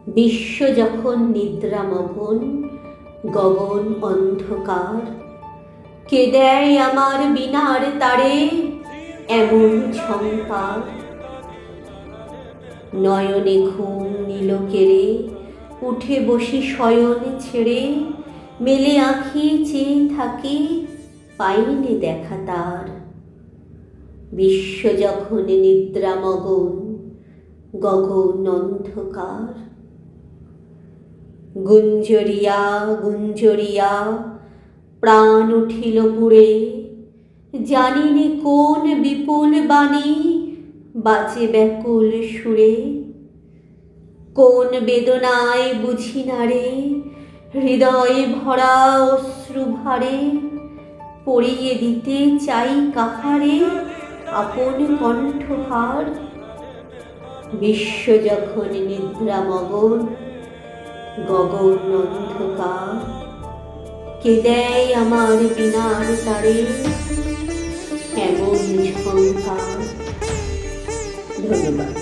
বিশ্ব যখন নিদ্রামগ্ন, গগন অন্ধকার, কে দেয় আমার বীণার তারে এমন ঝংকার। নয়নে ঘুম নিল কেড়ে, উঠে বসি শয়ন ছেড়ে, মেলে আঁখি চেয়ে থাকি, পাইনে দেখা তার। বিশ্ব যখন নিদ্রামগ্ন, গগন অন্ধকার। গুঞ্জরিয়া গুঞ্জরিয়া প্রাণ উঠিল পুড়ে, জানিনে কোন বিপুল বাণী বাজে ব্যাকুল সুরে। কোন বেদনায় বুঝি না রে, হৃদয় ভরা অশ্রু ভারে, পড়িয়ে দিতে চাই কাহারে আপন কণ্ঠহার। বিশ্ব যখন নিদ্রামগ্ন, গগন অন্ধকার, কে দেয় আমার বীণার তারে এমন ঝংকার। ধন্যবাদ।